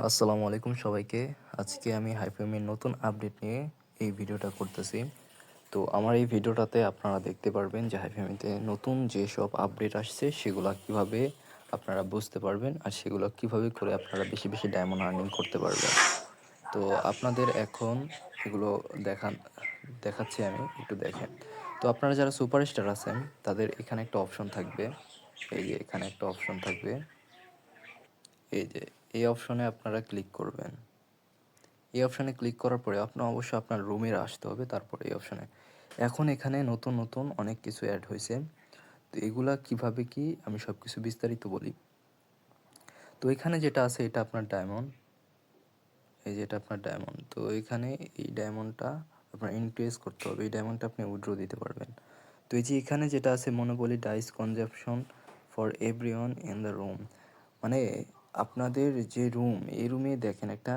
আসসালামু আলাইকুম সবাইকে। আজকে আমি হাইফাইমের নতুন আপডেট নিয়ে এই ভিডিওটা করতেছি। তো আমার এই ভিডিওটাতে আপনারা দেখতে পারবেন যে হাইফাইমেতে নতুন যেসব আপডেট আসছে সেগুলা কিভাবে আপনারা বুঝতে পারবেন আর সেগুলো কিভাবে করে আপনারা বেশি বেশি ডায়মন্ড আর্নিং করতে পারবেন। তো আপনাদের এখন এগুলো দেখাচ্ছি আমি, একটু দেখেন। তো আপনারা যারা সুপারস্টার আছেন তাদের এখানে একটা অপশন থাকবে, এই যে এখানে একটা অপশন থাকবে, এই যে এই অপশনে আপনারা ক্লিক করবেন। এই অপশানে ক্লিক করার পরে আপনার অবশ্যই আপনার রুমে আসতে হবে, তারপরে এই অপশানে এখন এখানে নতুন নতুন অনেক কিছু অ্যাড হয়েছে। তো এগুলা কিভাবে কি আমি সব কিছু বিস্তারিত বলি। তো এখানে যেটা আছে এটা আপনার ডায়মন্ড, এই যে এটা আপনার ডায়মন্ড। তো এখানে এই ডায়মন্ডটা আপনার ইনক্রিজ করতে হবে, এই ডায়মন্ডটা আপনি উইথড্র দিতে পারবেন। তো এই যে এখানে যেটা আছে monopoly dice consumption for everyone in the room, মানে আপনাদের যে রুম, এই রুমে দেখেন একটা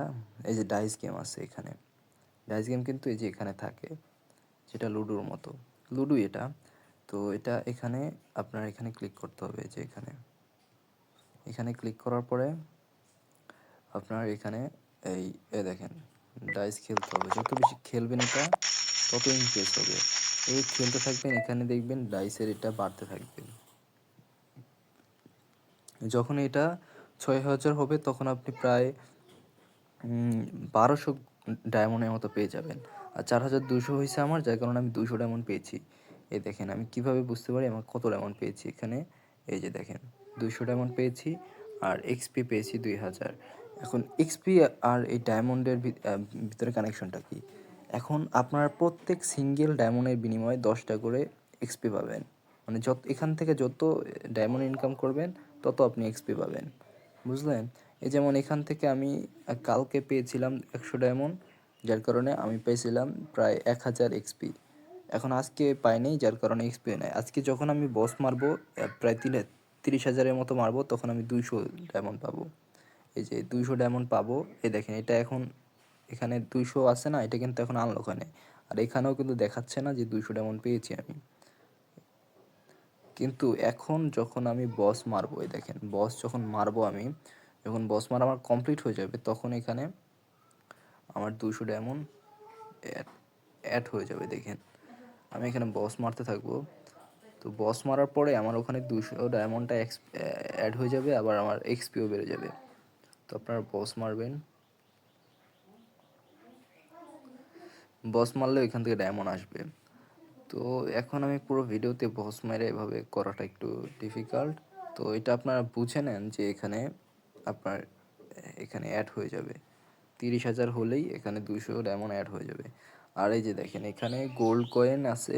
এই যে ডাইস গেম আছে এখানে। ডাইস গেম কিন্তু এই যে এখানে থাকে, যেটা লুডোর মতো, লুডো এটা। তো এটা এখানে আপনার এখানে ক্লিক করতে হবে, যে এখানে এখানে ক্লিক করার পরে আপনার এখানে এই দেখেন ডাইস খেলতে হবে। যত বেশি খেলবেন এটা তত ইনক্রিজ হবে। এই খেলতে থাকবেন, এখানে দেখবেন ডাইসের এটা বাড়তে থাকবে। যখন এটা ৬,০০০ হবে তখন আপনি প্রায় ১২০০ ডায়মন্ডের মতো পেয়ে যাবেন। আর ৪,২০০ হয়েছে আমার, যার কারণে আমি ২০০ ডায়মন্ড পেয়েছি। এই দেখেন আমি কিভাবে বুঝতে পারি আমার কত ডায়মন্ড পেয়েছি এখানে। এই যে দেখেন ২০০ ডায়মন্ড পেয়েছি আর এক্সপি পেয়েছি ২,০০০। এখন এক্সপি আর এই ডায়মন্ডের ভিতরে কানেকশনটা কি? এখন আপনার প্রত্যেক সিঙ্গেল ডায়মন্ডের বিনিময়ে 10টা করে এক্সপি পাবেন। মানে যত এখান থেকে যত ডায়মন্ড ইনকাম করবেন তত আপনি এক্সপি পাবেন, বুঝলেন? এই যেমন এখান থেকে আমি কালকে পেয়েছিলাম ১০০ ডায়মন্ড, যার কারণে আমি পেয়েছিলাম প্রায় ১,০০০ এক্সপি। এখন আজকে পাইনি, যার কারণে এক্সপি নেই। আজকে যখন আমি বস মারবো প্রায় ৩০,০০০-এর মতো মারবো, তখন আমি ২০০ ডায়মন্ড পাবো। এই যে ২০০ ডায়মন্ড পাবো। এই দেখেন এটা এখন এখানে ২০০ আছে না, এটা কিন্তু এখন আনলক হয় নাই। আর এখানেও কিন্তু দেখাচ্ছে না যে ২০০ ডায়মন্ড পেয়েছি আমি। কিন্তু এখন যখন আমি বস মারবো, এই দেখেন বস যখন মারবো আমি, যখন বস মারা আমার কমপ্লিট হয়ে যাবে তখন এখানে আমার ২০০ ডায়মন্ড অ্যাড হয়ে যাবে। দেখেন আমি এখানে বস মারতে থাকবো, তো বস মারার পরে আমার ওখানে ২০০ ডায়মন্ডটা অ্যাড হয়ে যাবে, আবার আমার এক্সপিও বেড়ে যাবে। তো আপনারা বস মারবেন, বস মারলে এখান থেকে ডায়মন্ড আসবে। তো এখন আমি পুরো ভিডিওতে বস মেরে এভাবে করাটা একটু ডিফিকাল্ট। তো এটা আপনারা বুঝে নেন যে এখানে আপনার এখানে অ্যাড হয়ে যাবে ৩০,০০০ হলেই এখানে ২০০ ডায়মন্ড অ্যাড হয়ে যাবে। আর এই যে দেখেন এখানে গোল্ড কয়েন আছে,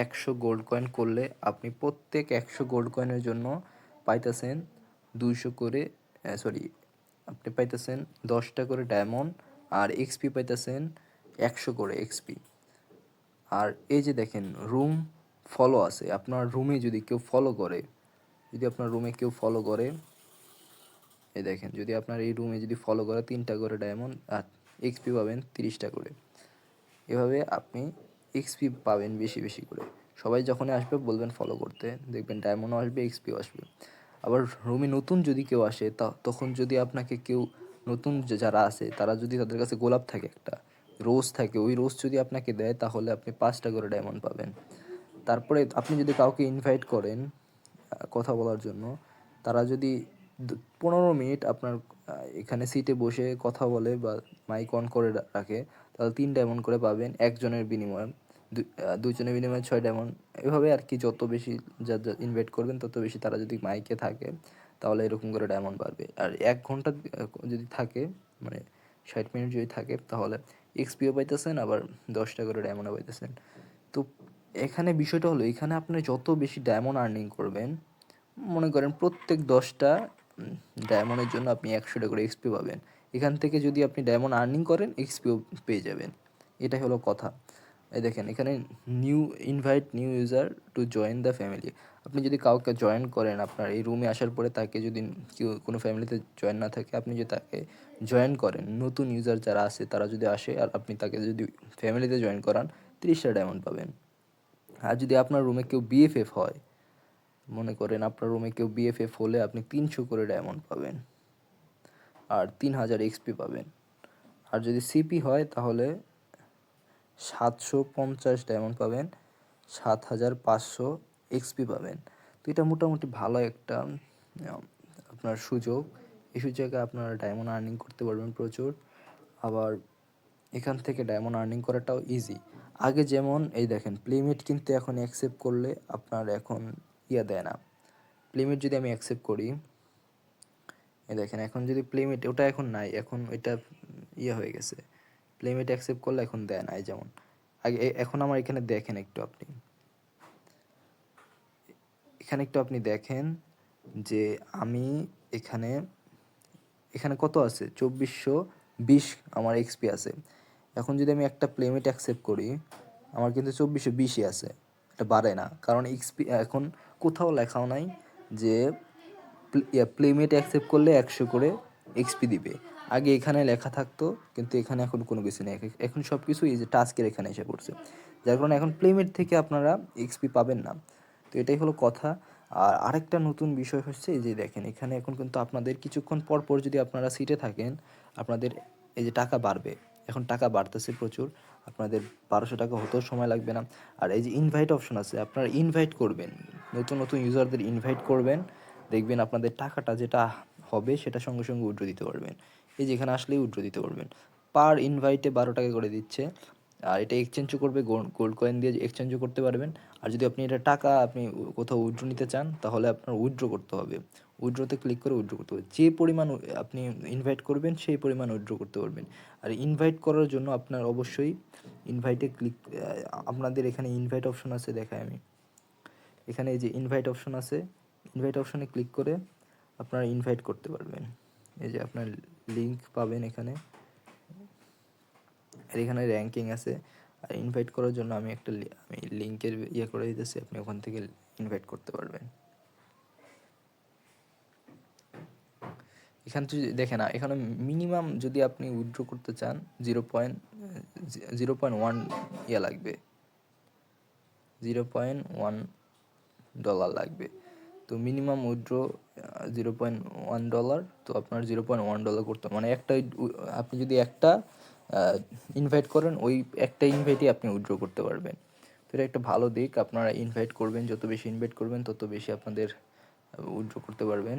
১০০ গোল্ড কয়েন করলে আপনি প্রত্যেক ১০০ গোল্ড কয়েনের জন্য পাইতেছেন ২০০ করে, সরি, আপনি পাইতেছেন 10টা করে ডায়মন্ড, আর এক্সপি পাইতেছেন ১০০ করে এক্সপি। আর এই যে দেখেন রুম ফলো আছে, আপনার রুমে যদি কেউ ফলো করে, যদি আপনার রুমে কেউ ফলো করে, এই দেখেন যদি আপনার এই রুমে যদি ফলো করে 3টা করে ডায়মন্ড আর এক্সপি পাবেন 30টা করে। এভাবে আপনি এক্সপি পাবেন বেশি বেশি করে। সবাই যখনই আসবে বলবেন ফলো করতে, দেখবেন ডায়মন্ডও আসবে, এক্সপিও আসবে। আবার রুমে নতুন যদি কেউ আসে তখন যদি আপনাকে কেউ নতুন যারা আছে তারা যদি তাদের কাছে গোলাপ থাকে, একটা রোজ থাকে, ওই রোজ যদি আপনাকে দেয় তাহলে আপনি 5টা করে ডায়মন্ড পাবেন। তারপরে আপনি যদি কাউকে ইনভাইট করেন কথা বলার জন্য, তারা যদি 15 মিনিট আপনার এখানে সিটে বসে কথা বলে বা মাইক অন করে রাখে, তাহলে 3 ডায়মন্ড করে পাবেন একজনের বিনিময়ে। দুইজনের বিনিময়ে 6 ডায়মন্ড। এভাবে আর কি, যত বেশি যা ইনভাইট করবেন তত বেশি তারা যদি মাইকে থাকে তাহলে এরকম করে ডায়মন্ড বাড়বে। আর 1 ঘন্টা যদি থাকে, মানে 60 মিনিট যদি থাকে, তাহলে এক্সপিও পাইতেছেন, আবার 10টা করে ডায়মন্ডও পাইতেছেন। তো এখানে বিষয়টা হলো, এখানে আপনি যত বেশি ডায়মন্ড আর্নিং করবেন, মনে করেন প্রত্যেক 10টা ডায়মন্ডের জন্য আপনি 100টা করে এক্সপি পাবেন। এখান থেকে যদি আপনি ডায়মন্ড আর্নিং করেন এক্সপিও পেয়ে যাবেন। এটাই হলো কথা। এই দেখেন এখানে invite new user to join the family. আপনি যদি কাউকে জয়েন করেন আপনার এই রুমে আসার পরে, তাকে যদি কেউ কোনো ফ্যামিলিতে জয়েন না থাকে, আপনি যদি তাকে জয়েন করেন, নতুন ইউজার যারা আছে তারা যদি আসে আর আপনি তাকে যদি ফ্যামিলিতে জয়েন করান, 30টা ডায়মন্ড পাবেন। আর যদি আপনার রুমে কেউ বিএফএফ হয়, মনে করেন আপনার রুমে কেউ বিএফএফ হলে আপনি 300 করে ডায়মন্ড পাবেন। আর 3000 এক্সপি পাবেন। আর যদি সিপি হয় তাহলে 750 ডায়মন্ড পাবেন, 7500 এক্সপি পাবেন। তো এটা মোটামুটি ভালো একটা আপনার সুযোগ। এই সুযোগে আপনারা ডায়মন্ড আর্নিং করতে পারবেন প্রচুর। আবার এখান থেকে ডায়মন্ড আর্নিং করাটাও ইজি। আগে যেমন এই দেখেন প্লেমেট কিন্তু এখন অ্যাকসেপ্ট করলে আপনার এখন দেয় না। প্লেমেট যদি আমি অ্যাকসেপ্ট করি, এই দেখেন এখন যদি প্লেমেট ওটা এখন নাই, এখন এটা হয়ে গেছে। প্লেমেট অ্যাকসেপ্ট করলে এখন দেয় না। এই যেমন আগে এখন আমার এখানে দেখেন একটু আপনি দেখেন যে আমি এখানে কত আছে, 2420 আমার এক্সপি আছে। এখন যদি আমি একটা প্লেমেট অ্যাকসেপ্ট করি, আমার কিন্তু 2420ই আছে, এটা বাড়ে না, কারণ এক্সপি এখন কোথাও লেখাও নাই যে প্লেমেট অ্যাকসেপ্ট করলে 100 করে এক্সপি দিবে। আগে এখানে লেখা থাকতো, কিন্তু এখানে এখন কোনো কিছু নেই, এখন সব কিছু এই যে টাস্কের এখানে এসে পড়ছে, যার কারণে এখন প্লেমেট থেকে আপনারা এক্সপি পাবেন না। তো এটাই হলো কথা। আর আরেকটা নতুন বিষয় হচ্ছে এই যে দেখেন এখানে এখন কিন্তু আপনাদের কিছুক্ষণ পর পর যদি আপনারা সিটে থাকেন, আপনাদের এই যে টাকা বাড়বে। এখন টাকা বাড়তেছে প্রচুর, আপনাদের 1200 টাকা হতেও সময় লাগবে না। আর এই যে ইনভাইট অপশন আছে, আপনারা ইনভাইট করবেন, নতুন নতুন ইউজারদের ইনভাইট করবেন, দেখবেন আপনাদের টাকাটা যেটা হবে সেটা সঙ্গে সঙ্গে উইথড্র দিতে পারবেন। এই যে এখানে আসলেই উইথড্র দিতে পারবেন। পার ইনভাইটে 12 টাকা করে দিচ্ছে। আর এটা এক্সচেঞ্জও করবে, গোল্ড কয়েন দিয়ে এক্সচেঞ্জও করতে পারবেন। আর যদি আপনি এটা টাকা আপনি কোথাও উইথড্র নিতে চান, তাহলে আপনার উইথড্র করতে হবে। উইথড্রতে ক্লিক করে উইথড্র করতে হবে, যে পরিমাণ আপনি ইনভাইট করবেন সেই পরিমাণ উইথড্র করতে পারবেন। আর ইনভাইট করার জন্য আপনার অবশ্যই ইনভাইটে ক্লিক, আপনাদের এখানে ইনভাইট অপশন আছে, দেখায় আমি এখানে এই যে ইনভাইট অপশন আছে, ইনভাইট অপশনে ক্লিক করে আপনারা ইনভাইট করতে পারবেন। এই যে আপনার লিঙ্ক পাবেন এখানে, আর এখানে র্যাঙ্কিং আছে। আর ইনভাইট করার জন্য আমি আমি লিঙ্কের করে দিতেছি, আপনি ওখান থেকে ইনভাইট করতে পারবেন। এখান থেকে দেখেন এখানে মিনিমাম যদি আপনি উইথড্র করতে চান 0.1 লাগবে, $0.1 লাগবে। তো মিনিমাম উইথড্র $0.1। তো আপনার $0.1 করতে মানে একটা আপনি যদি একটা ইনভাইট করেন, ওই একটা ইনভাইটই আপনি উইথড্র করতে পারবেন। তো এটা একটা ভালো দিক, আপনারা ইনভাইট করবেন, যত বেশি ইনভাইট করবেন তত বেশি আপনাদের উইথড্র করতে পারবেন।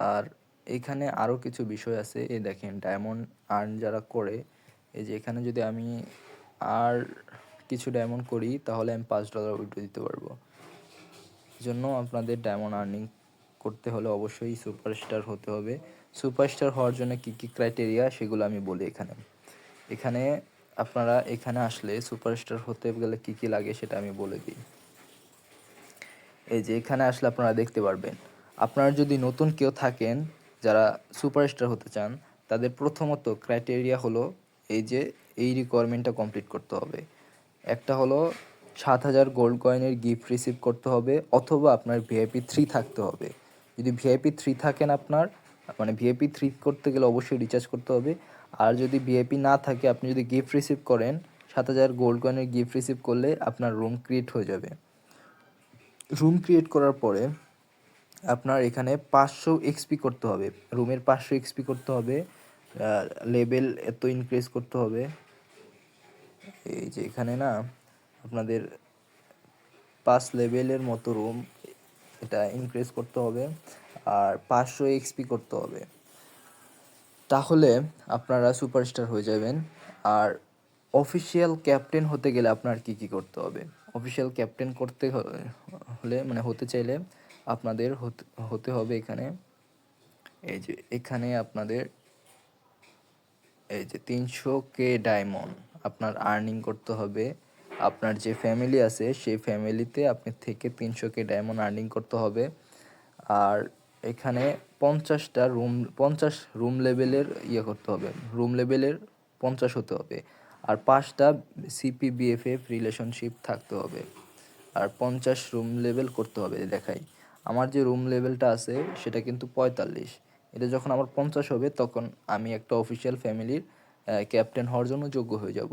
আর এখানে আরও কিছু বিষয় আছে, এই দেখেন ডায়মন্ড আর্ন যারা করে, এই যে এখানে যদি আমি আর কিছু ডায়মন্ড করি তাহলে আমি $5 উইথড্র দিতে পারবো। জন্য আপনাদের ডায়মন্ড আর্নিং করতে হলে অবশ্যই সুপারস্টার হতে হবে। সুপারস্টার হওয়ার জন্য কী কী ক্রাইটেরিয়া সেগুলো আমি বলি এখানে আপনারা এখানে আসলে সুপারস্টার হতে গেলে কী কী লাগে সেটা আমি বলে দিই। এই যে এখানে আসলে আপনারা দেখতে পারবেন, আপনারা যদি নতুন কেউ থাকেন যারা সুপারস্টার হতে চান, তাদের প্রথমত ক্রাইটেরিয়া হলো এই যে এই রিকোয়ারমেন্টটা কমপ্লিট করতে হবে। একটা হলো 7000 গোল্ড কয়েনের গিফট রিসিভ করতে হবে, অথবা আপনার ভিআইপি 3 থাকতে হবে। যদি ভিআইপি 3 থাকেন আপনার, মানে ভিআইপি 3 করতে গেলে অবশ্যই রিচার্জ করতে হবে। আর যদি ভিআইপি না থাকে, আপনি যদি গিফট রিসিভ করেন, 7000 গোল্ড কয়েনের গিফট রিসিভ করলে আপনার রুম ক্রিয়েট হয়ে যাবে। রুম ক্রিয়েট করার পরে আপনার এখানে 500 এক্সপি করতে হবে, রুমের 500 এক্সপি করতে হবে, লেভেল এত ইনক্রিজ করতে হবে। এই যে এখানে না আপনাদের 5 লেভেলের মতো রুম এটা ইনক্রিজ করতে হবে, আর 500 এক্সপি করতে হবে, তাহলে আপনারা সুপারস্টার হয়ে যাবেন। আর অফিসিয়াল ক্যাপ্টেন হতে গেলে আপনার কি কি করতে হবে? অফিসিয়াল ক্যাপ্টেন করতে হলে মানে হতে চাইলে আপনাদের হতে হবে এখানে, এই যে এখানে আপনাদের এই যে 300K ডায়মন্ড আপনার আর্নিং করতে হবে। আপনার যে ফ্যামিলি আছে সেই ফ্যামিলিতে আপনি থেকে 300K ডায়মন্ড আর্নিং করতে হবে। আর এখানে 50 রুম লেভেলের করতে হবে, রুম লেভেলের 50 হতে হবে। আর 5টা CPBFF রিলেশনশিপ থাকতে হবে। আর 50 রুম লেভেল করতে হবে। দেখাই আমার যে রুম লেভেলটা আছে সেটা কিন্তু 45। এটা যখন আমার 50 হবে তখন আমি একটা অফিসিয়াল ফ্যামিলির ক্যাপ্টেন হওয়ার জন্য যোগ্য হয়ে যাব।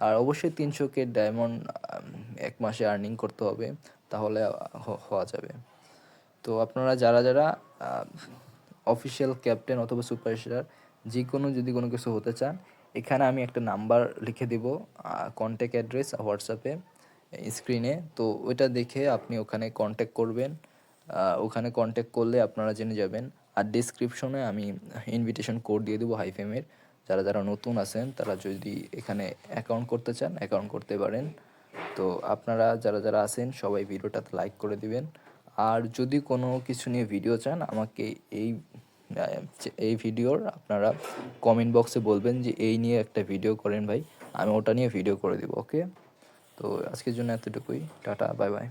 আর অবশ্যই 300K ডায়মন্ড 1 মাসে আর্নিং করতে হবে, তাহলে হওয়া যাবে। তো আপনারা যারা অফিসিয়াল ক্যাপ্টেন অথবা সুপারস্টার যে কোনো যদি কোনো কিছু হতে চান, এখানে আমি একটা নাম্বার লিখে দিব, কন্ট্যাক্ট অ্যাড্রেস হোয়াটসঅ্যাপে স্ক্রিনে। তো ওইটা দেখে আপনি ওখানে কন্ট্যাক্ট করবেন। ওখানে কন্ট্যাক্ট করলে আপনারা জেনে যাবেন। আর ডিসক্রিপশনে আমি ইনভিটেশন কোড দিয়ে দেবো হাইফেমের। যারা যারা নতুন আছেন তারা যদি এখানে অ্যাকাউন্ট করতে চান অ্যাকাউন্ট করতে পারেন। তো আপনারা যারা যারা আছেন সবাই ভিডিওটাতে লাইক করে দিবেন। আর যদি কোনো কিছু নিয়ে ভিডিও চান আমাকে এই এই ভিডিওর আপনারা কমেন্ট বক্সে বলবেন যে এই নিয়ে একটা ভিডিও করেন ভাই, আমি ওটা নিয়ে ভিডিও করে দেবো। ওকে, তো আজকের জন্য এতটুকুই। Tata, bye bye.